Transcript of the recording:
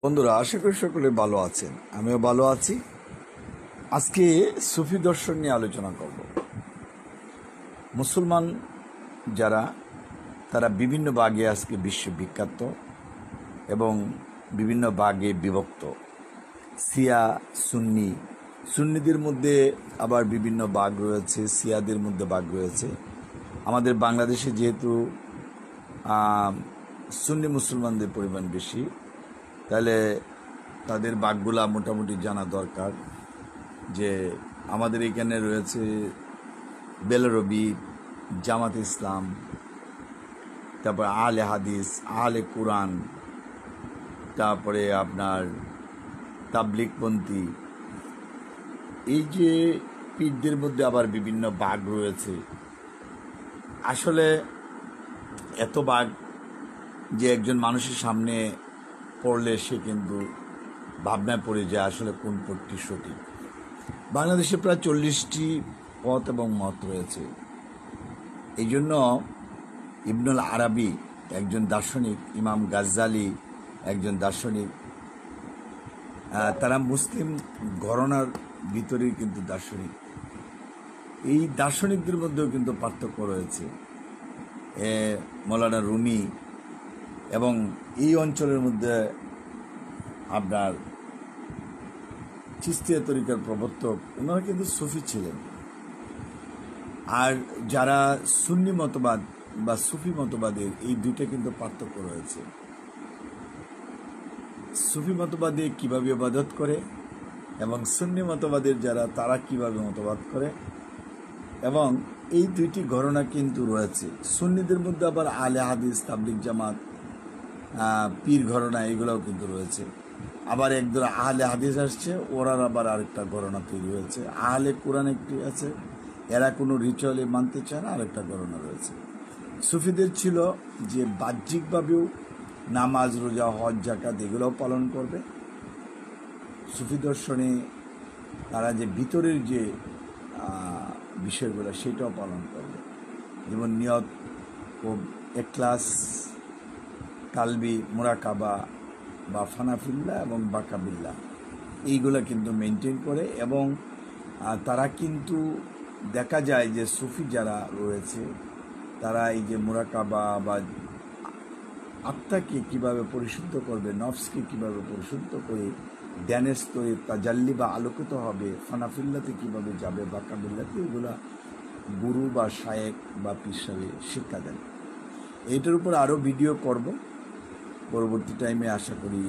বন্ধুরা, আশা করি সকলে ভালো আছেন। আমিও ভালো আছি। আজকে সুফি দর্শন নিয়ে আলোচনা করব। মুসলমান যারা, তারা বিভিন্ন ভাগে আজকে বিশ্ববিখ্যাত এবং বিভিন্ন ভাগে বিভক্ত। শিয়া, সুন্নি, সুন্নিদের মধ্যে আবার বিভিন্ন ভাগ রয়েছে, শিয়াদের মধ্যে ভাগ রয়েছে। আমাদের বাংলাদেশে যেহেতু সুন্নি মুসলমানদের পরিমাণ বেশি, তাহলে তাদের ভাগগুলা মোটামুটি জানা দরকার। যে আমাদের এখানে রয়েছে বেলরবি, জামাত ইসলাম, তারপর আহলে হাদিস, আহলে কোরআন, তারপরে আপনার তাবলিগপন্থী। এই যে পীরদের মধ্যে আবার বিভিন্ন ভাগ রয়েছে। আসলে এত ভাগ যে একজন মানুষের সামনে পড়লে সে কিন্তু ভাবনায় পড়ে যায় আসলে কোন পথটি সঠিক। বাংলাদেশে প্রায় 40টি পথ এবং মত রয়েছে। এই জন্য ইবনুল আরাবি একজন দার্শনিক, ইমাম গাজ্জালি একজন দার্শনিক, তারা মুসলিম ঘরানার ভিতরেই কিন্তু দার্শনিক। এই দার্শনিকদের মধ্যেও কিন্তু পার্থক্য রয়েছে। মৌলানা রুমি এবং এই অঞ্চলের মধ্যে আপনার চিশতিয়া তরিকার প্রবর্তক, ওনারা কিন্তু সুফি ছিলেন। আর যারা সুন্নি মতবাদ বা সুফি মতবাদের, এই দুইটা কিন্তু পার্থক্য রয়েছে। সুফি মতবাদে কিভাবে ইবাদত করে এবং সুন্নি মতবাদের যারা, তারা কিভাবে মতবাদ করে, এবং এই দুইটি ঘটনা কিন্তু রয়েছে। সুন্নিদের মধ্যে আবার আহলে হাদিস, তাবলিগ জামাত, পীর ঘটনা, এগুলোও কিন্তু রয়েছে। আবার একদল আহলে হাদিস আসছে, ওরার আবার আরেকটা ঘটনা তৈরি হয়েছে। আহলে কোরআন একটি আছে, এরা কোনো রিচুয়ালে মানতে চায় না, আরেকটা ঘটনা রয়েছে। সুফিদের ছিল যে বাহ্যিকভাবেও নামাজ, রোজা, হজ, জাকাত এগুলোও পালন করবে। সুফি দর্শনে তারা যে ভিতরের যে বিষয়গুলো, সেটাও পালন করবে। যেমন নিয়ত ও এখলাস, কালবি, মুরাকাবা বা ফানাফিল্লা এবং বাকাবিল্লা, এইগুলো কিন্তু মেনটেন করে। এবং তারা কিন্তু দেখা যায় যে সুফি যারা রয়েছে, তারা এই যে মুরাকাবা বা আত্মাকে কিভাবে পরিশুদ্ধ করবে, নফসকে কিভাবে পরিশুদ্ধ করে ধ্যানের স্তরে তাজাল্লি বা আলোকিত হবে, ফানাফিল্লাতে কিভাবে যাবে, বাকাবিল্লাতে, এগুলা গুরু বা শায়েক বা পীর সাহেব শিক্ষা দেন। এইটার উপর আরও ভিডিও করব পরবর্তী টাইমে, আশা করি।